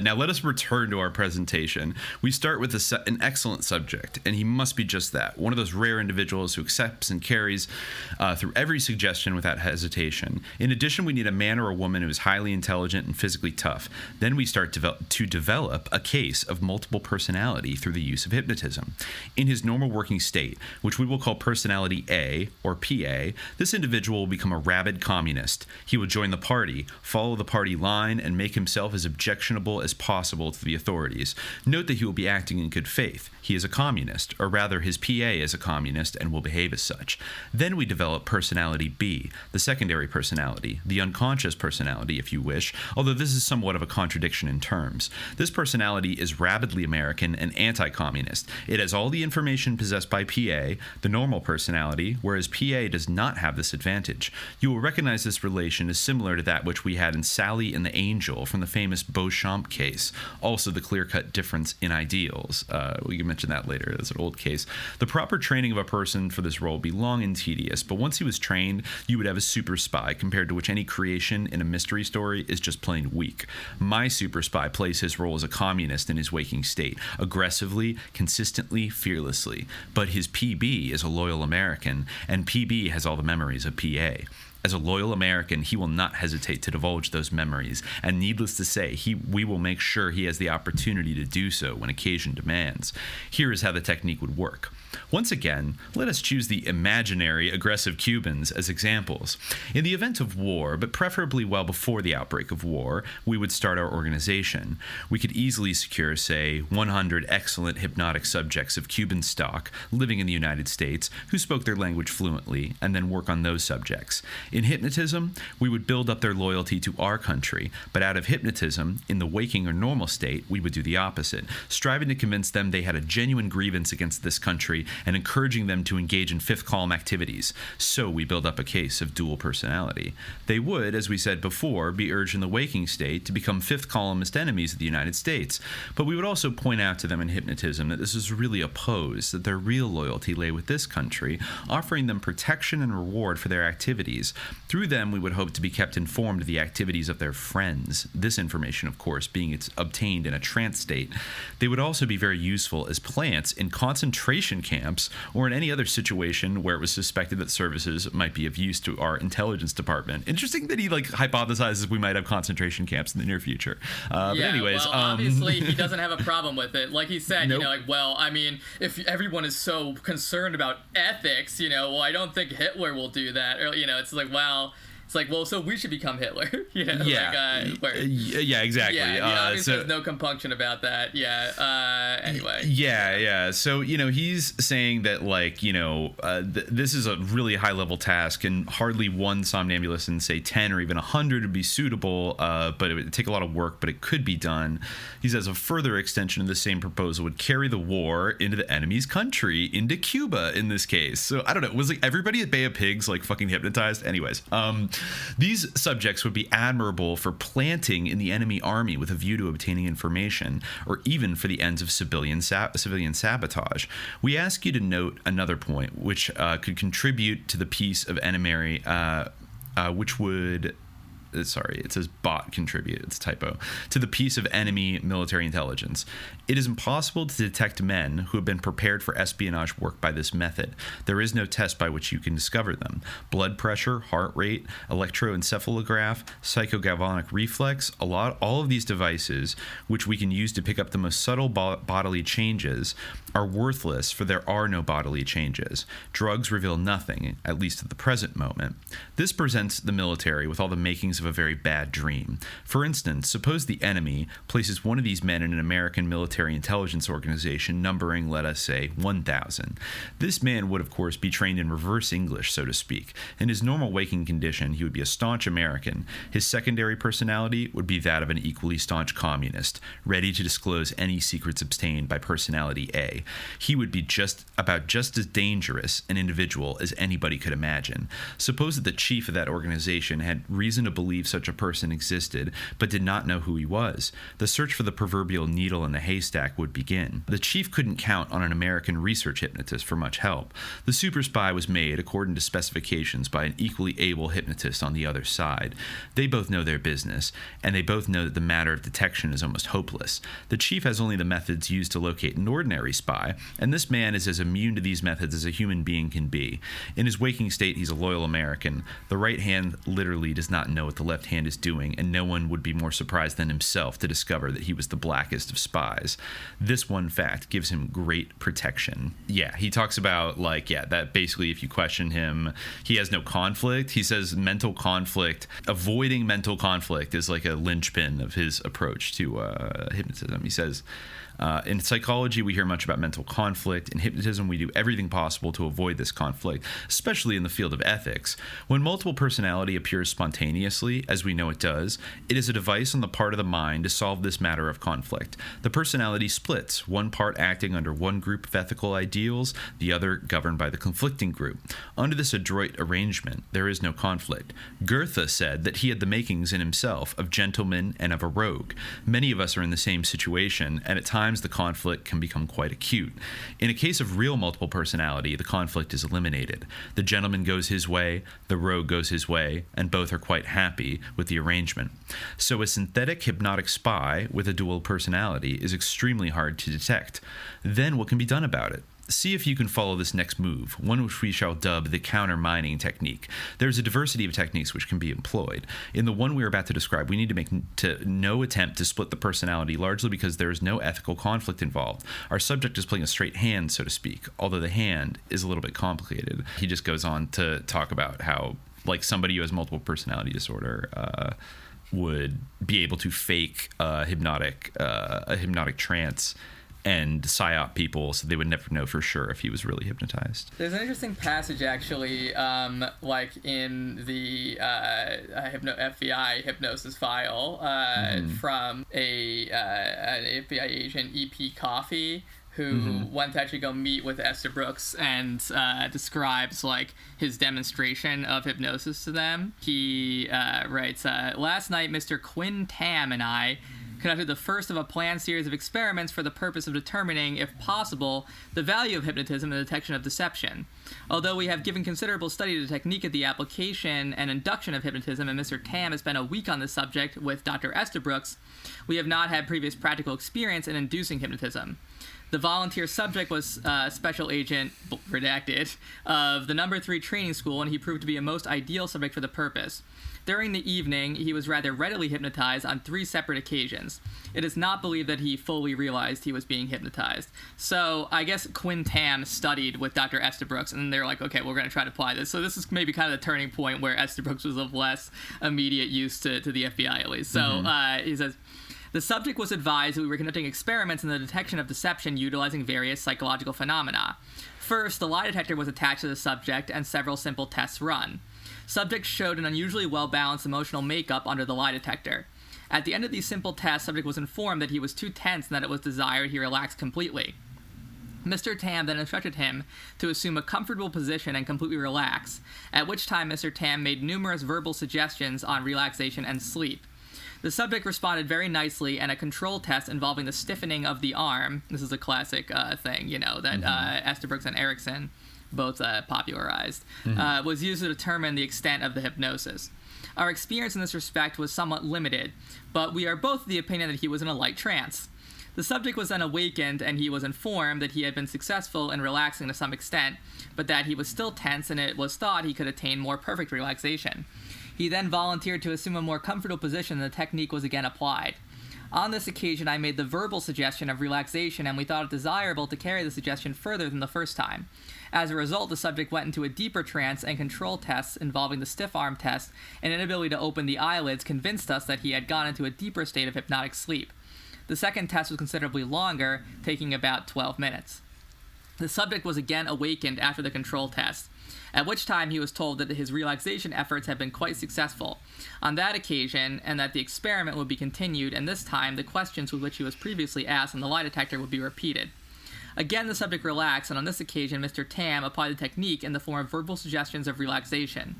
Now let us return to our presentation. We start with an excellent subject, and he must be just that, one of those rare individuals who accepts and carries through every suggestion without hesitation. In addition, we need a man or a woman who is highly intelligent and physically tough. Then we start to develop a case of multiple personality through the use of hypnotism. In his normal working state, which we will call personality A, or PA, this individual will become a rabid communist. He will join the party, follow the party line, and make himself as objectionable as possible to the authorities. Note that he will be acting in good faith. He is a communist, or rather his PA is a communist and will behave as such. Then we develop personality B, the secondary personality, the unconscious personality if you wish, although this is somewhat of a contradiction in terms. This personality is rabidly American and anti-communist. It has all the information possessed by PA, the normal personality, whereas PA does not have this advantage. You will recognize this relation as similar to that which we had in Sally and the Angel from the famous Beauchamp case, also the clear-cut difference in ideals. We can mention that later. That's an old case. The proper training of a person for this role would be long and tedious, but once he was trained, you would have a super spy, compared to which any creation in a mystery story is just plain weak. My super spy plays his role as a communist in his waking state, aggressively, consistently, fearlessly. But his PB is a loyal American, and PB has all the memories of PA. As a loyal American, he will not hesitate to divulge those memories, and needless to say, we will make sure he has the opportunity to do so when occasion demands. Here is how the technique would work. Once again, let us choose the imaginary aggressive Cubans as examples. In the event of war, but preferably well before the outbreak of war, we would start our organization. We could easily secure, say, 100 excellent hypnotic subjects of Cuban stock living in the United States who spoke their language fluently, and then work on those subjects. In hypnotism, we would build up their loyalty to our country, but out of hypnotism, in the waking or normal state, we would do the opposite, striving to convince them they had a genuine grievance against this country and encouraging them to engage in fifth column activities. So we build up a case of dual personality. They would, as we said before, be urged in the waking state to become fifth columnist enemies of the United States, but we would also point out to them in hypnotism that this is really a pose, that their real loyalty lay with this country, offering them protection and reward for their activities. Through them, we would hope to be kept informed of the activities of their friends, this information, of course, being obtained in a trance state. They would also be very useful as plants in concentration camps or in any other situation where it was suspected that services might be of use to our intelligence department. Interesting that he hypothesizes we might have concentration camps in the near future. But anyways, well, obviously he doesn't have a problem with it. Like he said, nope. I mean, if everyone is so concerned about ethics, well, I don't think Hitler will do that. Or, well, so we should become Hitler. Yeah, exactly. Obviously there's no compunction about that. Anyway. Yeah. So, he's saying that, this is a really high-level task, and hardly one somnambulist in, say, 10 or even 100 would be suitable, but it would take a lot of work, but it could be done. He says a further extension of the same proposal would carry the war into the enemy's country, into Cuba in this case. So, I don't know, was everybody at Bay of Pigs, fucking hypnotized? Anyways, these subjects would be admirable for planting in the enemy army with a view to obtaining information, or even for the ends of civilian sabotage. We ask you to note another point, which could contribute to the piece of enemy, which would... Sorry, it says bot contribute, it's a typo, to the piece of enemy military intelligence. It is impossible to detect men who have been prepared for espionage work by this method. There is no test by which you can discover them. Blood pressure, heart rate, electroencephalograph, psychogalvanic reflex, all of these devices, which we can use to pick up the most subtle bodily changes, are worthless, for there are no bodily changes. Drugs reveal nothing, at least at the present moment. This presents the military with all the makings of a very bad dream. For instance, suppose the enemy places one of these men in an American military intelligence organization numbering, let us say, 1,000. This man would, of course, be trained in reverse English, so to speak. In his normal waking condition, he would be a staunch American. His secondary personality would be that of an equally staunch communist, ready to disclose any secrets obtained by personality A. He would be just as dangerous an individual as anybody could imagine. Suppose that the chief of that organization had reason to believe believe such a person existed, but did not know who he was. The search for the proverbial needle in the haystack would begin. The chief couldn't count on an American research hypnotist for much help. The super spy was made, according to specifications, by an equally able hypnotist on the other side. They both know their business, and they both know that the matter of detection is almost hopeless. The chief has only the methods used to locate an ordinary spy, and this man is as immune to these methods as a human being can be. In his waking state, he's a loyal American. The right hand literally does not know what the left hand is doing, and no one would be more surprised than himself to discover that he was the blackest of spies. This one fact gives him great protection. Yeah, he talks about, that basically if you question him, he has no conflict. He says mental conflict, avoiding mental conflict is like a linchpin of his approach to hypnotism. He says, in psychology, we hear much about mental conflict. In hypnotism, we do everything possible to avoid this conflict, especially in the field of ethics. When multiple personality appears spontaneously, as we know it does, it is a device on the part of the mind to solve this matter of conflict. The personality splits, one part acting under one group of ethical ideals, the other governed by the conflicting group. Under this adroit arrangement, there is no conflict. Goethe said that he had the makings in himself of gentleman and of a rogue. Many of us are in the same situation, and at times the conflict can become quite acute. In a case of real multiple personality, the conflict is eliminated. The gentleman goes his way, the rogue goes his way, and both are quite happy with the arrangement. So a synthetic hypnotic spy with a dual personality is extremely hard to detect. Then what can be done about it? See if you can follow this next move, one which we shall dub the counter-mining technique. There's a diversity of techniques which can be employed. In the one we are about to describe, we need to make no attempt to split the personality, largely because there is no ethical conflict involved. Our subject is playing a straight hand, so to speak, although the hand is a little bit complicated. He just goes on to talk about how, somebody who has multiple personality disorder would be able to fake a hypnotic trance and psyop people so they would never know for sure if he was really hypnotized. There's an interesting passage actually, in the FBI hypnosis file from an FBI agent, E.P. Coffey, who went to actually go meet with Estabrooks and describes his demonstration of hypnosis to them. He writes, "Last night, Mr. Quinn Tam and I conducted the first of a planned series of experiments for the purpose of determining, if possible, the value of hypnotism in the detection of deception. Although we have given considerable study to the technique of the application and induction of hypnotism, and Mr. Tam has spent a week on this subject with Dr. Estabrooks, we have not had previous practical experience in inducing hypnotism. The volunteer subject was Special Agent, redacted, of the No. 3 training school, and he proved to be a most ideal subject for the purpose. During the evening, he was rather readily hypnotized on 3 separate occasions. It is not believed that he fully realized he was being hypnotized." So I guess Quinn Tam studied with Dr. Estabrooks, and they're like, okay, we're going to try to apply this. So this is maybe kind of the turning point where Estabrooks was of less immediate use to the FBI, at least. So he says, "The subject was advised that we were conducting experiments in the detection of deception utilizing various psychological phenomena. First, the lie detector was attached to the subject and several simple tests run. Subject showed an unusually well-balanced emotional makeup under the lie detector. At the end of these simple tests, subject was informed that he was too tense and that it was desired he relax completely. Mr. Tam then instructed him to assume a comfortable position and completely relax, at which time Mr. Tam made numerous verbal suggestions on relaxation and sleep. The subject responded very nicely, and a control test involving the stiffening of the arm," this is a classic thing, that Estabrooks and Erickson both popularized, "was used to determine the extent of the hypnosis. Our experience in this respect was somewhat limited, but we are both of the opinion that he was in a light trance. The subject was then awakened, and he was informed that he had been successful in relaxing to some extent, but that he was still tense, and it was thought he could attain more perfect relaxation. He then volunteered to assume a more comfortable position, and the technique was again applied. On this occasion, I made the verbal suggestion of relaxation, and we thought it desirable to carry the suggestion further than the first time. As a result, the subject went into a deeper trance, and control tests involving the stiff arm test and inability to open the eyelids convinced us that he had gone into a deeper state of hypnotic sleep. The second test was considerably longer, taking about 12 minutes. The subject was again awakened after the control test, at which time he was told that his relaxation efforts had been quite successful on that occasion, and that the experiment would be continued, and this time the questions with which he was previously asked on the lie detector would be repeated. Again, the subject relaxed, and on this occasion, Mr. Tam applied the technique in the form of verbal suggestions of relaxation.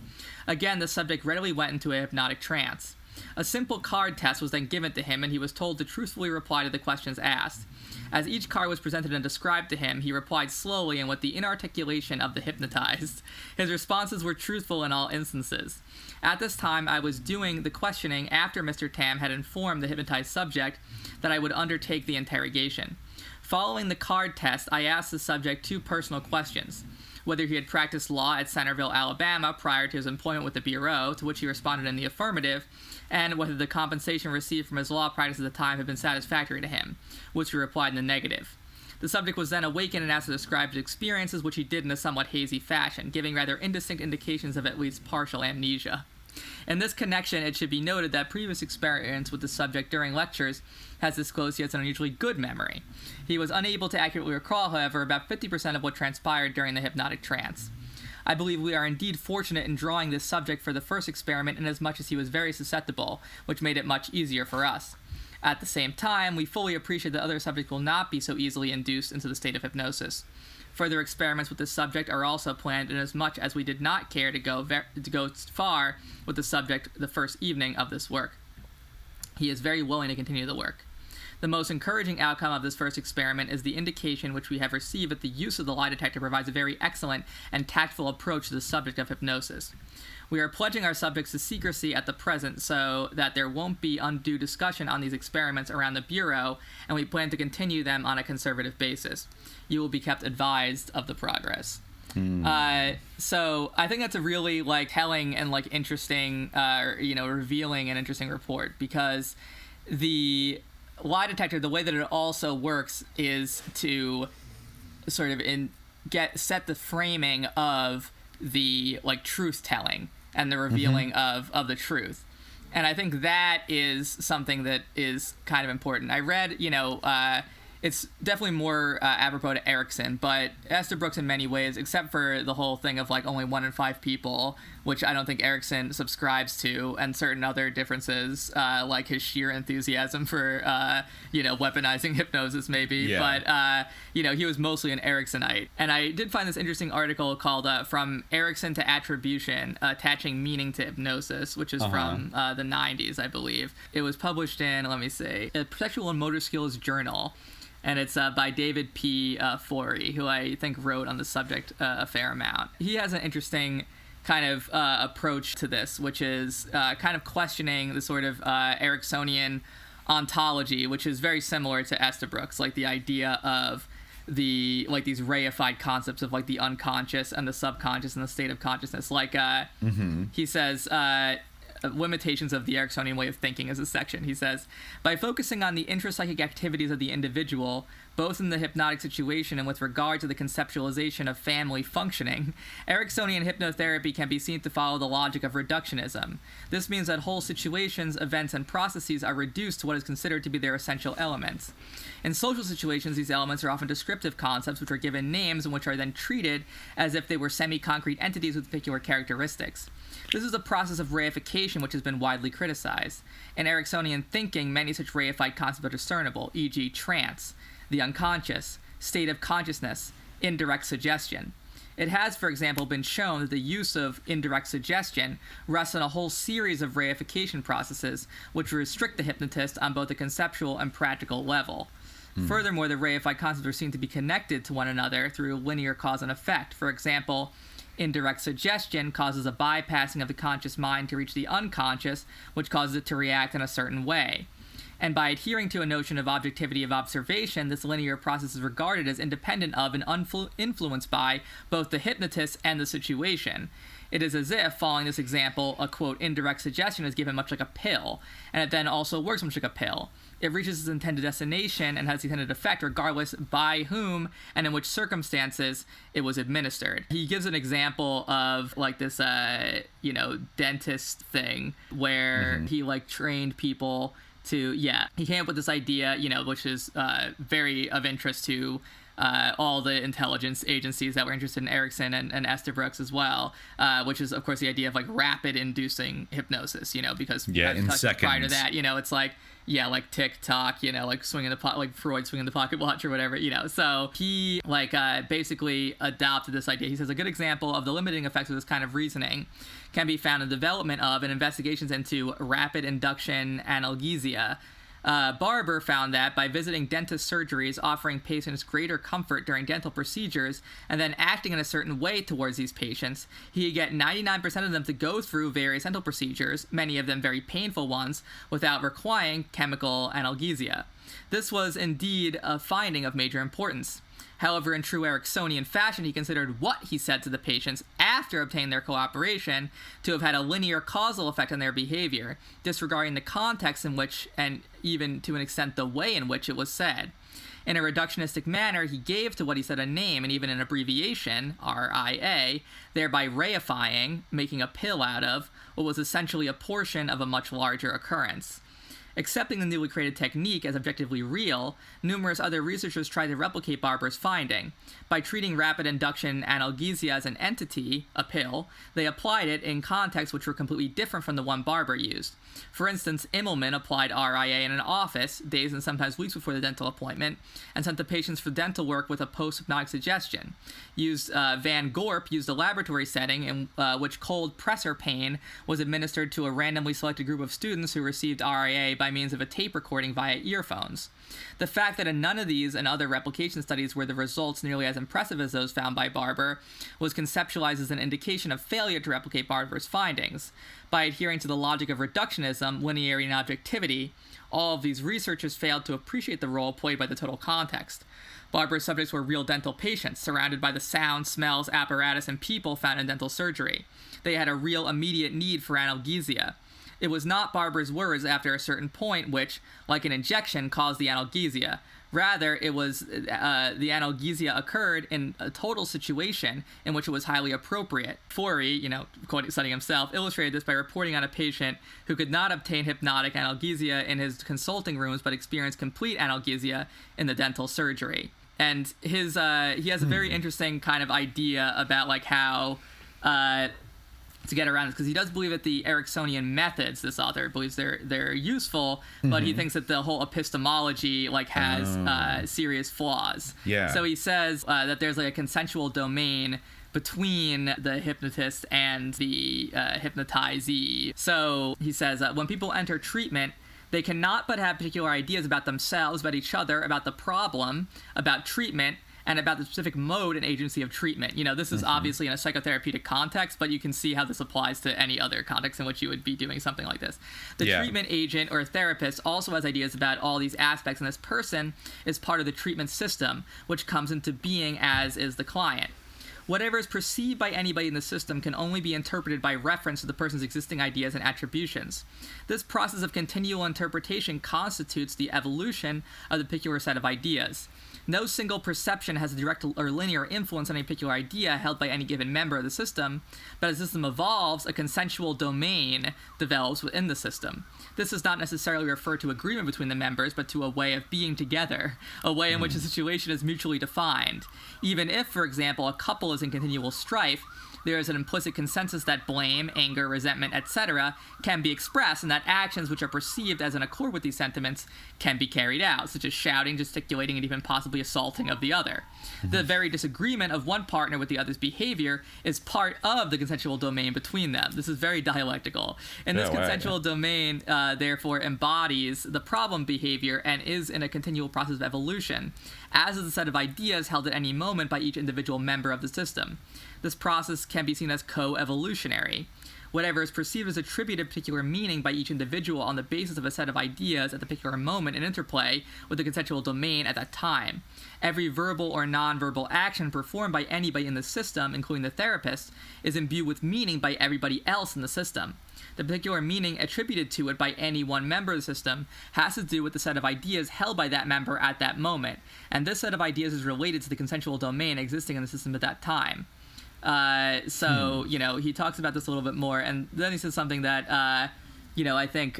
Again, the subject readily went into a hypnotic trance. A simple card test was then given to him, and he was told to truthfully reply to the questions asked. As each card was presented and described to him, he replied slowly and with the inarticulation of the hypnotized. His responses were truthful in all instances. At this time, I was doing the questioning after Mr. Tam had informed the hypnotized subject that I would undertake the interrogation. Following the card test, I asked the subject 2 personal questions: whether he had practiced law at Centerville, Alabama prior to his employment with the Bureau, to which he responded in the affirmative, and whether the compensation received from his law practice at the time had been satisfactory to him, which he replied in the negative. The subject was then awakened and asked to describe his experiences, which he did in a somewhat hazy fashion, giving rather indistinct indications of at least partial amnesia. In this connection, it should be noted that previous experience with the subject during lectures has disclosed he has an unusually good memory. He was unable to accurately recall, however, about 50% of what transpired during the hypnotic trance. I believe we are indeed fortunate in drawing this subject for the first experiment, inasmuch as he was very susceptible, which made it much easier for us. At the same time, we fully appreciate that other subjects will not be so easily induced into the state of hypnosis. Further experiments with this subject are also planned, inasmuch as we did not care to go far with the subject the first evening of this work. He is very willing to continue the work. The most encouraging outcome of this first experiment is the indication which we have received that the use of the lie detector provides a very excellent and tactful approach to the subject of hypnosis. We are pledging our subjects to secrecy at the present so that there won't be undue discussion on these experiments around the Bureau, and we plan to continue them on a conservative basis. You will be kept advised of the progress. So I think that's a really telling and interesting, revealing and interesting report, because the lie detector, the way that it also works is to sort of set the framing of the truth telling and the revealing of the truth. And I think that is something that is kind of important. I read, it's definitely more apropos to Erickson, but Estabrooks in many ways, except for the whole thing of only 1 in 5 people, which I don't think Erickson subscribes to, and certain other differences, like his sheer enthusiasm for, weaponizing hypnosis maybe. Yeah. But, he was mostly an Ericksonite. And I did find this interesting article called From Erickson to Attribution, Attaching Meaning to Hypnosis, which is from the 90s, I believe. It was published in, a Perceptual and Motor Skills Journal. And it's by David P. Forey, who I think wrote on the subject a fair amount. He has an interesting kind of approach to this, which is kind of questioning the sort of Ericksonian ontology, which is very similar to Estabrooks, the idea of the these reified concepts of the unconscious and the subconscious and the state of consciousness. He says, limitations of the Ericksonian way of thinking is a section. He says, by focusing on the intrapsychic activities of the individual, both in the hypnotic situation and with regard to the conceptualization of family functioning, Ericksonian hypnotherapy can be seen to follow the logic of reductionism. This means that whole situations, events, and processes are reduced to what is considered to be their essential elements. In social situations, these elements are often descriptive concepts which are given names and which are then treated as if they were semi-concrete entities with particular characteristics. This is a process of reification which has been widely criticized. In Ericksonian thinking, many such reified concepts are discernible, e.g. trance, the unconscious, state of consciousness, indirect suggestion. It has, for example, been shown that the use of indirect suggestion rests on a whole series of reification processes which restrict the hypnotist on both a conceptual and practical level. Furthermore, the reified concepts are seen to be connected to one another through linear cause and effect. For example, indirect suggestion causes a bypassing of the conscious mind to reach the unconscious, which causes it to react in a certain way. And by adhering to a notion of objectivity of observation, this linear process is regarded as independent of and influenced by both the hypnotist and the situation. It is as if, following this example, a, quote, indirect suggestion is given much like a pill, and it then also works much like a pill. It reaches its intended destination and has the intended effect regardless by whom and in which circumstances it was administered. He gives an example of this, dentist thing where he trained people to, he came up with this idea, which is very of interest to all the intelligence agencies that were interested in Erickson and Estabrooks as well, which is, of course, the idea of like rapid inducing hypnosis, because in seconds. Prior to that, it's like, like TikTok, like swinging the like Freud swinging the pocket watch or whatever, So he basically adopted this idea. He says a good example of the limiting effects of this kind of reasoning can be found in the development of and investigations into rapid induction analgesia. Barber found that by visiting dentist surgeries, offering patients greater comfort during dental procedures, and then acting in a certain way towards these patients, he could get 99% of them to go through various dental procedures, many of them very painful ones, without requiring chemical analgesia. This was indeed a finding of major importance. However, in true Ericksonian fashion, he considered what he said to the patients after obtaining their cooperation to have had a linear causal effect on their behavior, disregarding the context in which, and even to an extent the way in which it was said. In a reductionistic manner, he gave to what he said a name and even an abbreviation, RIA, thereby reifying, making a pill out of, what was essentially a portion of a much larger occurrence. Accepting the newly created technique as objectively real, numerous other researchers tried to replicate Barber's finding. By treating rapid induction analgesia as an entity, a pill, they applied it in contexts which were completely different from the one Barber used. For instance, Immelman applied RIA in an office, days and sometimes weeks before the dental appointment, and sent the patients for dental work with a post-hypnotic suggestion. Van Gorp used a laboratory setting in which cold pressor pain was administered to a randomly selected group of students who received RIA by means of a tape recording via earphones. The fact that in none of these and other replication studies were the results nearly as impressive as those found by Barber was conceptualized as an indication of failure to replicate Barber's findings. By adhering to the logic of reductionism, linearity, and objectivity, all of these researchers failed to appreciate the role played by the total context. Barber's subjects were real dental patients, surrounded by the sounds, smells, apparatus, and people found in dental surgery. They had a real immediate need for analgesia. It was not Barber's words after a certain point which, like an injection, caused the analgesia. Rather, it was the analgesia occurred in a total situation in which it was highly appropriate. Forey, citing himself, illustrated this by reporting on a patient who could not obtain hypnotic analgesia in his consulting rooms but experienced complete analgesia in the dental surgery. And he has a very interesting kind of idea about like how to get around this, because he does believe that the Ericksonian methods, this author believes they're useful, but he thinks that the whole epistemology has serious flaws. Yeah. So he says that there's like a consensual domain between the hypnotist and the hypnotizee. So he says when people enter treatment, they cannot but have particular ideas about themselves, about each other, about the problem, about treatment, and about the specific mode and agency of treatment. This is obviously in a psychotherapeutic context, but you can see how this applies to any other context in which you would be doing something like this. The treatment agent or therapist also has ideas about all these aspects, and this person is part of the treatment system, which comes into being as is the client. Whatever is perceived by anybody in the system can only be interpreted by reference to the person's existing ideas and attributions. This process of continual interpretation constitutes the evolution of the particular set of ideas. No single perception has a direct or linear influence on a particular idea held by any given member of the system, but as the system evolves, a consensual domain develops within the system. This does not necessarily refer to agreement between the members, but to a way of being together, a way in which the situation is mutually defined. Even if, for example, a couple is in continual strife, there is an implicit consensus that blame, anger, resentment, etc. can be expressed, and that actions which are perceived as in accord with these sentiments can be carried out, such as shouting, gesticulating, and even possibly assaulting of the other. The very disagreement of one partner with the other's behavior is part of the consensual domain between them. This is very dialectical. And this consensual domain, therefore, embodies the problem behavior and is in a continual process of evolution, as is the set of ideas held at any moment by each individual member of the system. This process can be seen as co-evolutionary. Whatever is perceived as attributed particular meaning by each individual on the basis of a set of ideas at the particular moment in interplay with the consensual domain at that time. Every verbal or non-verbal action performed by anybody in the system, including the therapist, is imbued with meaning by everybody else in the system. The particular meaning attributed to it by any one member of the system has to do with the set of ideas held by that member at that moment, and this set of ideas is related to the consensual domain existing in the system at that time. He talks about this a little bit more, and then he says something that, I think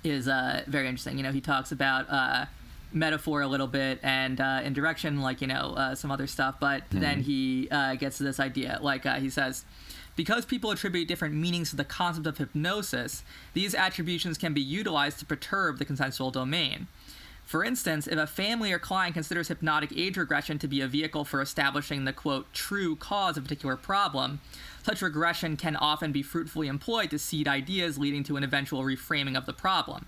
is very interesting. He talks about metaphor a little bit and in direction, like, some other stuff. But then he gets to this idea. Like, he says, because people attribute different meanings to the concept of hypnosis, these attributions can be utilized to perturb the consensual domain. For instance, if a family or client considers hypnotic age regression to be a vehicle for establishing the, quote, true cause of a particular problem, such regression can often be fruitfully employed to seed ideas leading to an eventual reframing of the problem.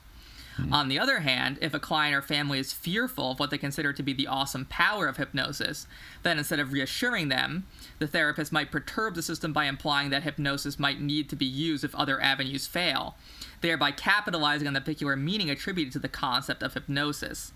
On the other hand, if a client or family is fearful of what they consider to be the awesome power of hypnosis, then instead of reassuring them, the therapist might perturb the system by implying that hypnosis might need to be used if other avenues fail, thereby capitalizing on the particular meaning attributed to the concept of hypnosis.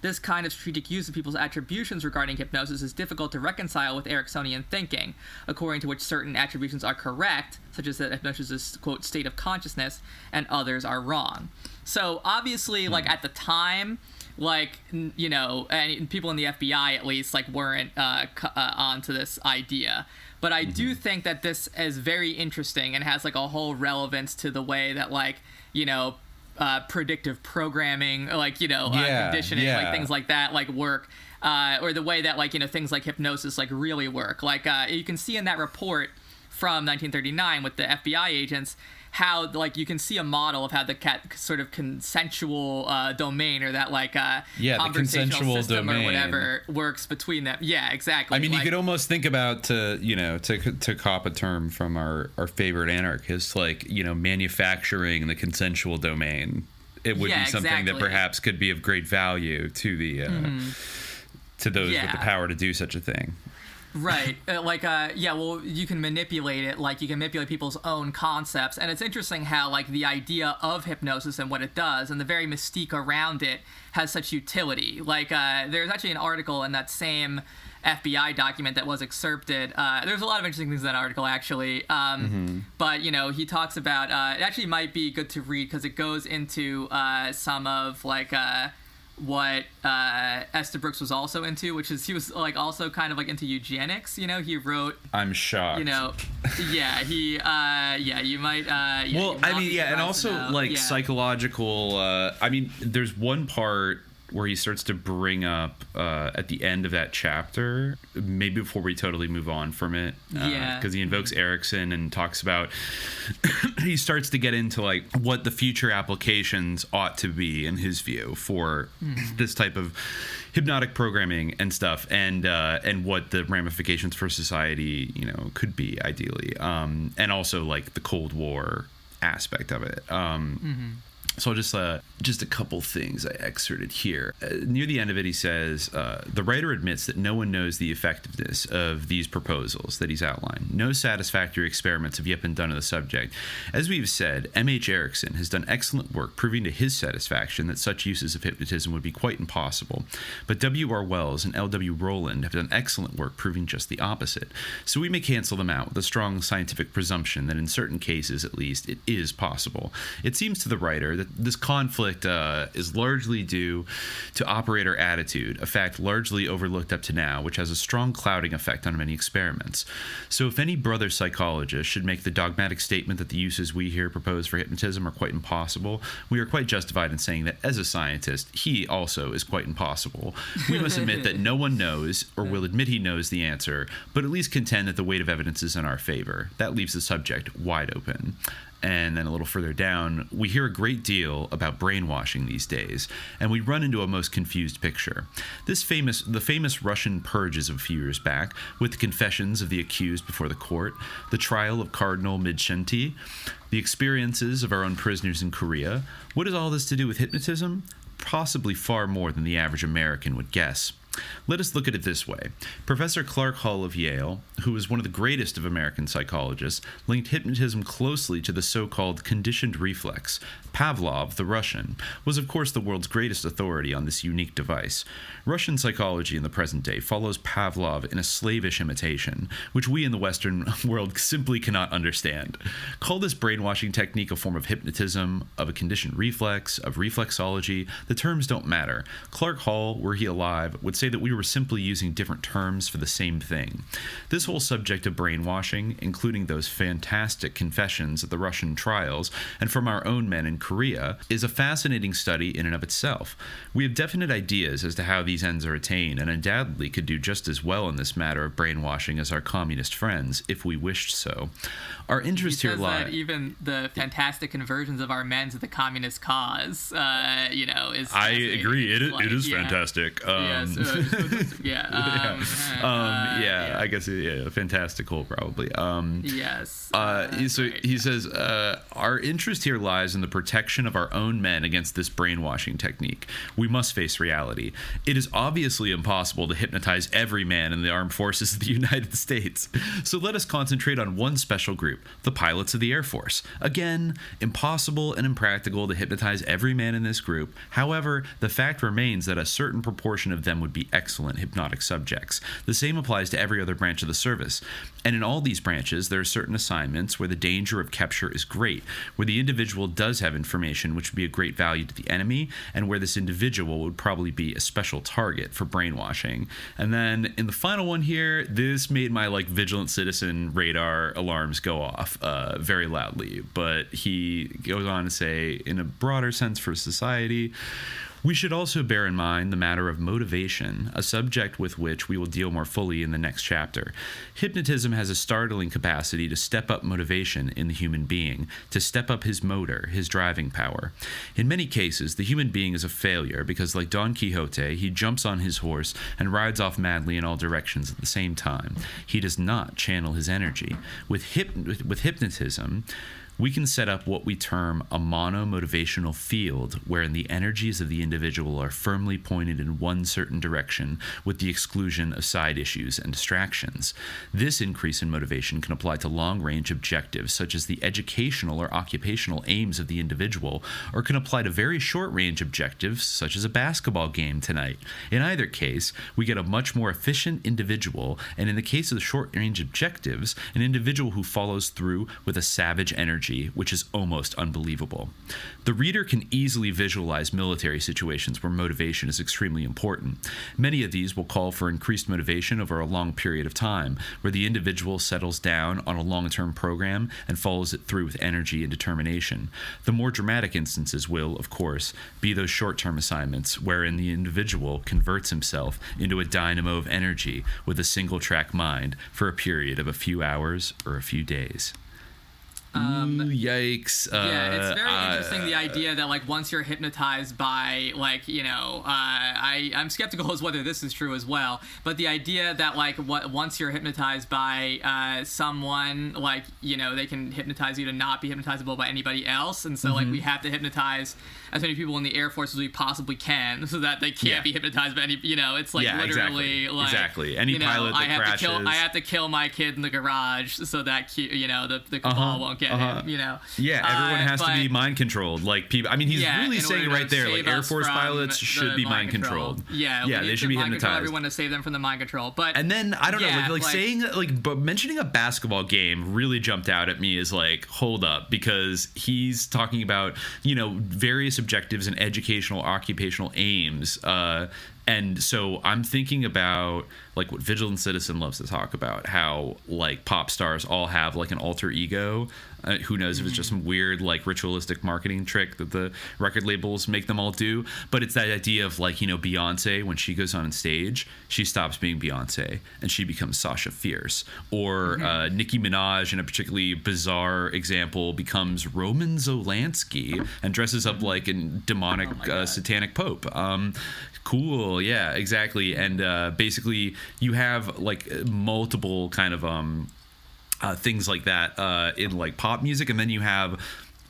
This kind of strategic use of people's attributions regarding hypnosis is difficult to reconcile with Ericksonian thinking, according to which certain attributions are correct, such as that hypnosis is, quote, state of consciousness, and others are wrong. So obviously, like, at the time, like, and people in the FBI at least, like, weren't onto this idea. But I do think that this is very interesting and has, like, a whole relevance to the way that, like, predictive programming, like, conditioning, like, things like that, like, work, or the way that, like, things like hypnosis, like, really work. Like, you can see in that report from 1939 with the FBI agents how, like, you can see a model of how the sort of consensual domain, or that, like, the conversational system domain or whatever works between them. Yeah, exactly. I mean, like, you could almost think about, to cop a term from our favorite anarchists, like, manufacturing the consensual domain. It would be something that perhaps could be of great value to the to those with the power to do such a thing. Right. You can manipulate it, like, you can manipulate people's own concepts. And it's interesting how, like, the idea of hypnosis and what it does and the very mystique around it has such utility. Like, there's actually an article in that same FBI document that was excerpted. There's a lot of interesting things in that article, actually. But, he talks about, it actually might be good to read because it goes into some of, like, what Estabrooks was also into, which is he was, like, also kind of, like, into eugenics. He wrote, I'm shocked. You might and also, like, psychological, there's one part where he starts to bring up at the end of that chapter, maybe before we totally move on from it, because he invokes Erickson and talks about he starts to get into, like, what the future applications ought to be in his view for this type of hypnotic programming and stuff, and what the ramifications for society could be ideally, and also, like, the Cold War aspect of it. So I'll just a couple things I excerpted here. Near the end of it, he says, the writer admits that no one knows the effectiveness of these proposals that he's outlined. No satisfactory experiments have yet been done on the subject. As we've said, M.H. Erickson has done excellent work proving to his satisfaction that such uses of hypnotism would be quite impossible. But W.R. Wells and L.W. Rowland have done excellent work proving just the opposite. So we may cancel them out with a strong scientific presumption that in certain cases, at least, it is possible. It seems to the writer that this conflict is largely due to operator attitude, a fact largely overlooked up to now, which has a strong clouding effect on many experiments. So if any brother psychologist should make the dogmatic statement that the uses we here propose for hypnotism are quite impossible, we are quite justified in saying that as a scientist, he also is quite impossible. We must admit that no one knows, or will admit he knows the answer, but at least contend that the weight of evidence is in our favor. That leaves the subject wide open. And then a little further down, we hear a great deal about brainwashing these days, and we run into a most confused picture. The famous Russian purges of a few years back, with the confessions of the accused before the court, the trial of Cardinal Midshenti, the experiences of our own prisoners in Korea. What has all this to do with hypnotism? Possibly far more than the average American would guess. Let us look at it this way. Professor Clark Hull of Yale, who is one of the greatest of American psychologists, linked hypnotism closely to the so-called conditioned reflex. Pavlov, the Russian, was of course the world's greatest authority on this unique device. Russian psychology in the present day follows Pavlov in a slavish imitation, which we in the Western world simply cannot understand. Call this brainwashing technique a form of hypnotism, of a conditioned reflex, of reflexology, the terms don't matter. Clark Hull, were he alive, would say say that we were simply using different terms for the same thing. This whole subject of brainwashing, including those fantastic confessions at the Russian trials and from our own men in Korea, is a fascinating study in and of itself. We have definite ideas as to how these ends are attained, and undoubtedly could do just as well in this matter of brainwashing as our communist friends, if we wished so. Our interest here lies... even the fantastic conversions of our men to the communist cause, is... I agree. It is fantastic. I guess, fantastical, probably. Yes. So he says, our interest here lies in the protection of our own men against this brainwashing technique. We must face reality. It is obviously impossible to hypnotize every man in the armed forces of the United States. So let us concentrate on one special group, the pilots of the Air Force. Again, impossible and impractical to hypnotize every man in this group. However, the fact remains that a certain proportion of them would be excellent hypnotic subjects. The same applies to every other branch of the service. And in all these branches, there are certain assignments where the danger of capture is great, where the individual does have information which would be of great value to the enemy, and where this individual would probably be a special target for brainwashing. And then in the final one here, this made my vigilant citizen radar alarms go off very loudly. But he goes on to say, in a broader sense for society, we should also bear in mind the matter of motivation, a subject with which we will deal more fully in the next chapter. Hypnotism has a startling capacity to step up motivation in the human being, to step up his motor, his driving power. In many cases, the human being is a failure because, like Don Quixote, he jumps on his horse and rides off madly in all directions at the same time. He does not channel his energy. With hypnotism, we can set up what we term a mono-motivational field, wherein the energies of the individual are firmly pointed in one certain direction with the exclusion of side issues and distractions. This increase in motivation can apply to long-range objectives, such as the educational or occupational aims of the individual, or can apply to very short-range objectives, such as a basketball game tonight. In either case, we get a much more efficient individual, and in the case of the short-range objectives, an individual who follows through with a savage energy, which is almost unbelievable. The reader can easily visualize military situations where motivation is extremely important. Many of these will call for increased motivation over a long period of time, where the individual settles down on a long-term program and follows it through with energy and determination. The more dramatic instances will, of course, be those short-term assignments wherein the individual converts himself into a dynamo of energy with a single-track mind for a period of a few hours or a few days. Yikes. It's very interesting, the idea that once you're hypnotized by I'm skeptical as whether this is true as well, but the idea that once you're hypnotized by someone, they can hypnotize you to not be hypnotizable by anybody else, and so we have to hypnotize as many people in the Air Force as we possibly can so that they can't be hypnotized by any, it's literally exactly. Any pilot that crashes. I have to kill my kid in the garage so that the cabal won't get him, everyone has to be mind controlled. People, he's really saying right there, Air Force pilots should be mind controlled. They should be hypnotized. Everyone to save them from the mind control. But and then I don't know, saying but mentioning a basketball game really jumped out at me as hold up, because he's talking about various objectives and educational, occupational aims. And so I'm thinking about what Vigilant Citizen loves to talk about, how pop stars all have an alter ego. Who knows if it's just some weird ritualistic marketing trick that the record labels make them all do. But it's that idea of Beyonce, when she goes on stage, she stops being Beyonce and she becomes Sasha Fierce. Or Nicki Minaj, in a particularly bizarre example, becomes Roman Zolanski and dresses up like a demonic satanic pope. Cool, yeah, exactly. And basically you have multiple kind of things like that in pop music, and then you have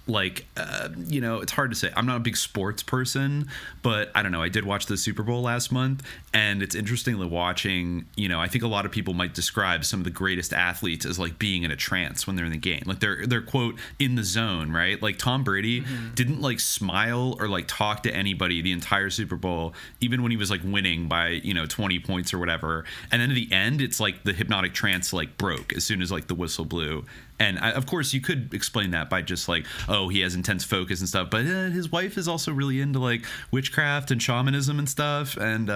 it's hard to say. I'm not a big sports person, but I don't know. I did watch the Super Bowl last month, and it's interesting watching, I think a lot of people might describe some of the greatest athletes as being in a trance when they're in the game. They're quote, in the zone, right? Tom Brady didn't smile or talk to anybody the entire Super Bowl, even when he was winning by, 20 points or whatever. And then at the end, it's the hypnotic trance broke as soon as the whistle blew. And of course, you could explain that by just he has intense focus and stuff. But his wife is also really into witchcraft and shamanism and stuff. And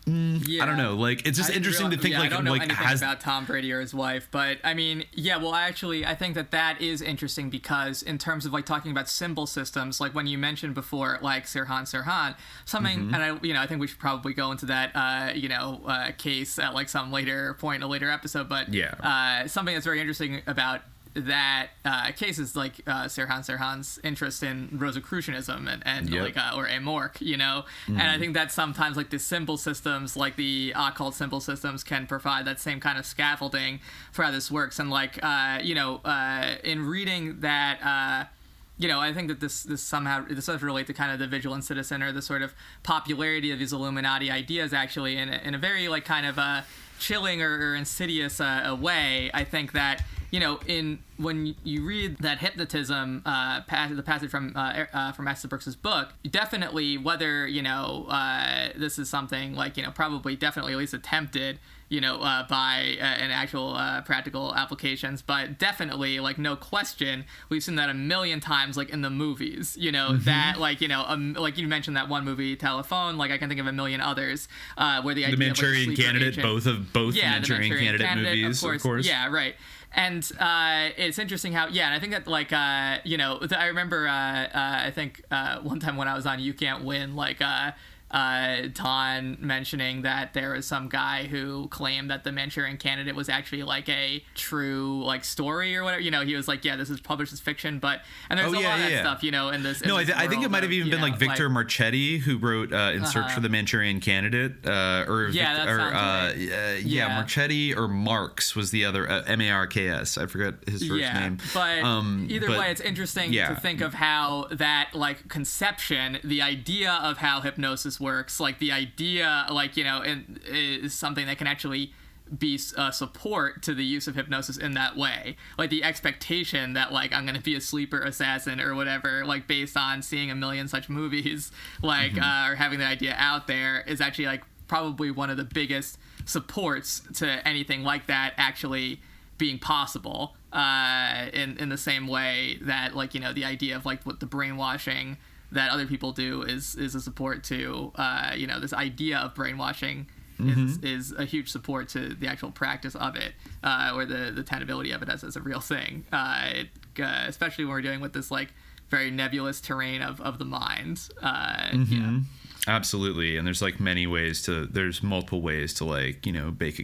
I don't know. Like, it's just interesting to think, like, I don't know like anything about Tom Brady or his wife, but I mean, yeah. Well, actually, I think that is interesting because in terms of like talking about symbol systems, like when you mentioned before, like Sirhan, something, and I think we should probably go into that, case at like some later point, a later episode. But something that's very interesting about that case is like Sirhan's interest in Rosicrucianism and like or Amorc, and I think that sometimes like the symbol systems, like the occult symbol systems, can provide that same kind of scaffolding for how this works. And like in reading that, I think that this does relate to kind of the vigilant citizen or the sort of popularity of these Illuminati ideas actually in a very like kind of chilling or insidious way. I think that when you read that hypnotism, the passage from Estabrooks' book, definitely whether this is something like probably definitely at least attempted by an actual practical applications, but definitely like no question we've seen that a million times like in the movies, that like like you mentioned that one movie Telephone, like I can think of a million others where the idea Manchurian of, like, Candidate, both the Manchurian Candidate movies, of course. Yeah, right. And it's interesting how, and I think that, like, I remember, I think one time when I was on You Can't Win, like, Don mentioning that there was some guy who claimed that the Manchurian Candidate was actually like a true like story or whatever. He was like, this is published as fiction, but and there's a lot of that stuff, in this. No, I think it might have even been like Victor Marchetti who wrote In Search for the Manchurian Candidate, Marchetti or Marx was the other Marks. I forget his first name. But either way, it's interesting to think of how that like conception, the idea of how hypnosis works, like the idea, like is something that can actually be support to the use of hypnosis in that way, like the expectation that like I'm gonna be a sleeper assassin or whatever, like based on seeing a million such movies, like or having the idea out there is actually like probably one of the biggest supports to anything like that actually being possible, in the same way that like the idea of like what the brainwashing that other people do is a support to this idea of brainwashing is a huge support to the actual practice of it, or the tenability of it as a real thing, especially when we're dealing with this like very nebulous terrain of the mind. Absolutely. And there's like there's multiple ways to like bake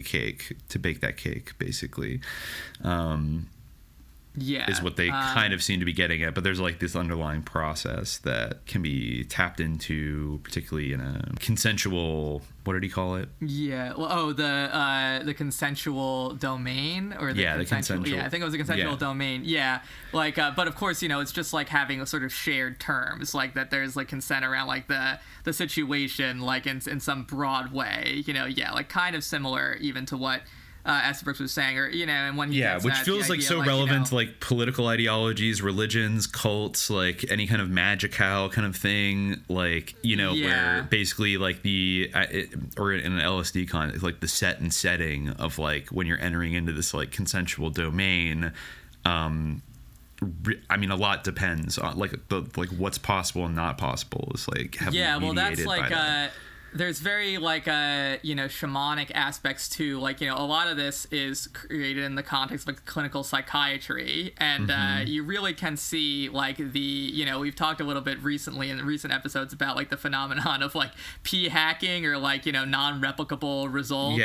that cake basically. Is what they kind of seem to be getting at, but there's like this underlying process that can be tapped into, particularly in a consensual, what did he call it? The consensual domain, or the consensual. Yeah, I think it was a consensual domain. Yeah, like, but of course, it's just like having a sort of shared terms, like that there's like consent around like the situation, like in some broad way, like kind of similar even to what Estabrooks was saying, or and when he which feels like so relevant to like political ideologies, religions, cults, like any kind of magical kind of thing, like where basically like or in an LSD context, like the set and setting of like when you're entering into this like consensual domain. I mean, a lot depends on like what's possible and not possible is like heavily mediated that's like by that. There's very like shamanic aspects too, like a lot of this is created in the context of like clinical psychiatry, and you really can see like the we've talked a little bit recently in recent episodes about like the phenomenon of like p-hacking or like non-replicable results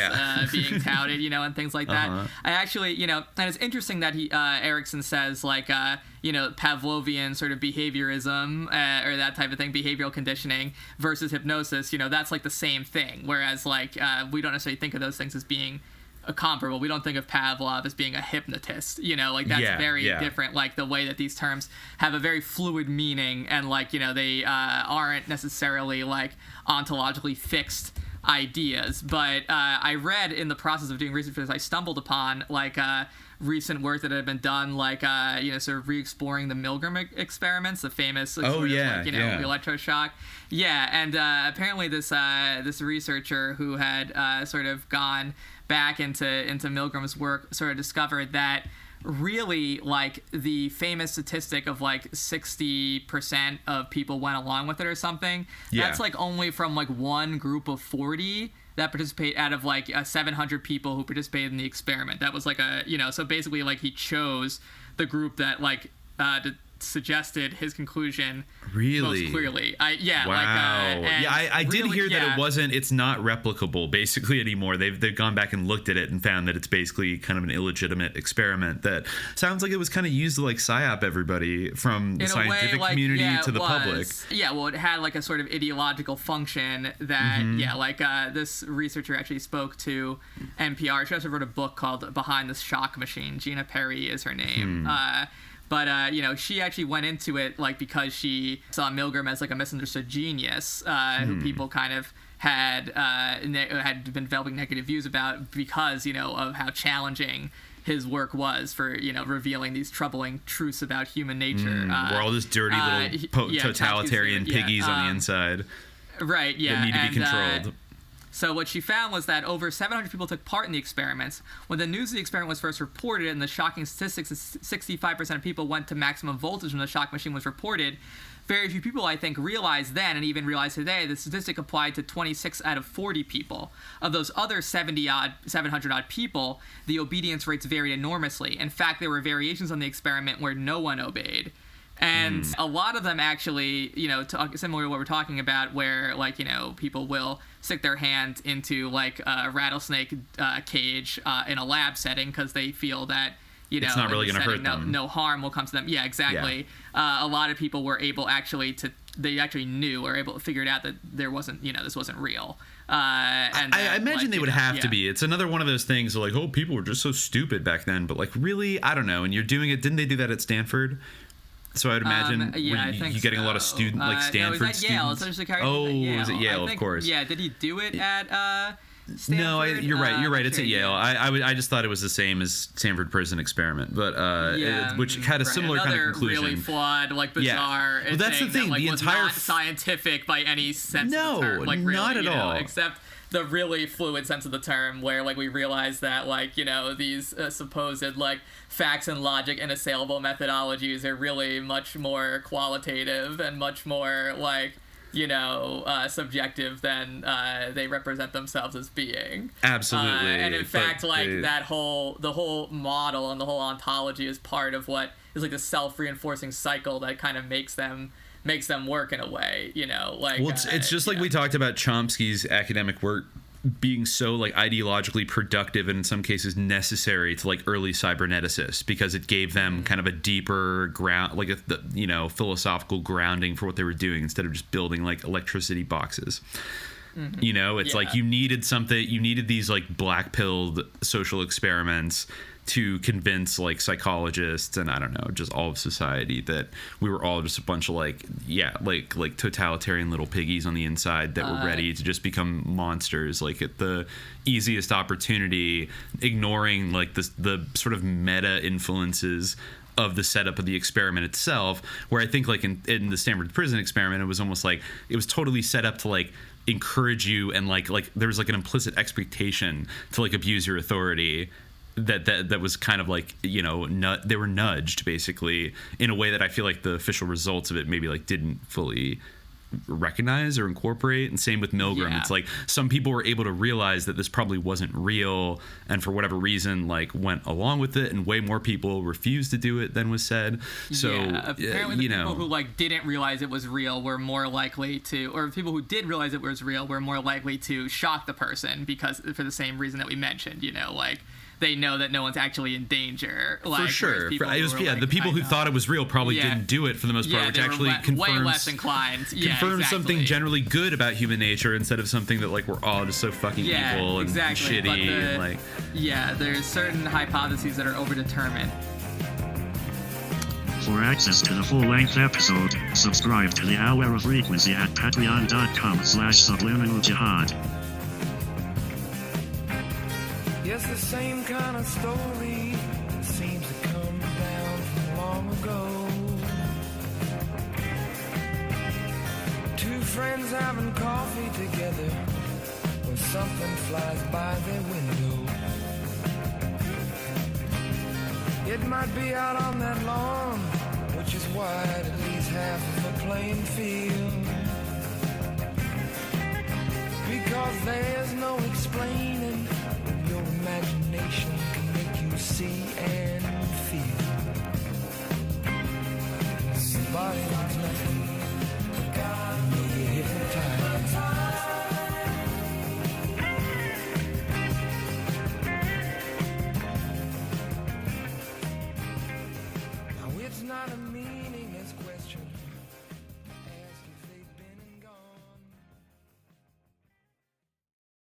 being touted, and things like that. I actually and it's interesting that Erickson says like Pavlovian sort of behaviorism or that type of thing, behavioral conditioning versus hypnosis, that's like the same thing, whereas like we don't necessarily think of those things as being comparable. We don't think of Pavlov as being a hypnotist, like that's very different, like the way that these terms have a very fluid meaning, and like they aren't necessarily like ontologically fixed ideas. But I read in the process of doing research for this, I stumbled upon like recent work that had been done, like sort of re-exploring the Milgram experiments, the famous electroshock. And apparently this researcher who had sort of gone back into Milgram's work sort of discovered that really, like, the famous statistic of, like, 60% of people went along with it or something, that's, like, only from, like, one group of 40 that participate out of, like, 700 people who participated in the experiment. That was, like, so basically, like, he chose the group that, like, suggested his conclusion really most clearly. I did hear that it's not replicable basically anymore. They've gone back and looked at it and found that it's basically kind of an illegitimate experiment that sounds like it was kind of used to like psyop everybody from the scientific community to the public. Yeah, well, it had like a sort of ideological function that this researcher actually spoke to NPR. She also wrote a book called Behind the Shock Machine. Gina Perry is her name. But she actually went into it like because she saw Milgram as like a misunderstood genius who people kind of had been developing negative views about because of how challenging his work was for revealing these troubling truths about human nature. We're all just dirty little totalitarian piggies on the inside, right? Yeah, that need to be controlled. So what she found was that over 700 people took part in the experiments. When the news of the experiment was first reported and the shocking statistics of 65% of people went to maximum voltage when the shock machine was reported, very few people, I think, realized then, and even realize today, the statistic applied to 26 out of 40 people. Of those other 700-odd people, the obedience rates varied enormously. In fact, there were variations on the experiment where no one obeyed. And a lot of them actually, similar to what we're talking about, where, like, people will stick their hand into, like, a rattlesnake cage in a lab setting because they feel that, it's not really going to hurt them. No harm will come to them. Yeah, exactly. Yeah. A lot of people were able they actually knew or able to figure it out that there wasn't, this wasn't real. And I imagine they would have to be. It's another one of those things like, oh, people were just so stupid back then. But, like, really, I don't know. And you're doing it. Didn't they do that at Stanford? So I would imagine you getting a lot of Stanford students. Yale. So is it Yale? Of course. Yeah. Did he do it at Stanford? No, you're right. You're right. It's at Yale. I just thought it was the same as Stanford Prison Experiment, but which had a similar kind of conclusion. Really flawed, like bizarre. Well, that's the thing. The entire not scientific by any sense of the term. Like, really, not at all. Except the really fluid sense of the term, where like we realize that like these supposed like facts and logic and assailable methodologies are really much more qualitative and much more like subjective than they represent themselves as being. Absolutely. And in fact, the whole model and the whole ontology is part of what is like the self-reinforcing cycle that kind of makes them work in a way, it's just like we talked about Chomsky's academic work being so like ideologically productive and in some cases necessary to like early cyberneticists because it gave them kind of a deeper ground, like philosophical grounding for what they were doing instead of just building like electricity boxes. It's like you needed these like black-pilled social experiments to convince like psychologists and I don't know, just all of society that we were all just a bunch of like totalitarian little piggies on the inside that were ready to just become monsters like at the easiest opportunity, ignoring like the sort of meta influences of the setup of the experiment itself, where I think like in the Stanford Prison Experiment, it was almost like it was totally set up to like encourage you and like there was like an implicit expectation to like abuse your authority that was kind of like they were nudged basically in a way that I feel like the official results of it maybe like didn't fully recognize or incorporate. And same with Milgram. It's like some people were able to realize that this probably wasn't real and for whatever reason like went along with it, and way more people refused to do it than was said. So apparently the people who like didn't realize it was real were more likely to, or people who did realize it was real were more likely to shock the person because for the same reason that we mentioned, like they know that no one's actually in danger. Like, for sure. The people who thought it was real probably didn't do it for the most part, which actually confirms way less inclined. Confirms something generally good about human nature instead of something that like we're all just so fucking evil and shitty. There's certain hypotheses that are overdetermined. For access to the full-length episode, subscribe to the Hour of Frequency at patreon.com/subliminaljihad. Yes, the same kind of story seems to come down from long ago. Two friends having coffee together when something flies by their window. It might be out on that lawn, which is wide, at least half of a playing field. Because there's no explaining what your imagination can make you see and feel. Somebody knows nothing, you'll get hypnotized. Now it's not a me.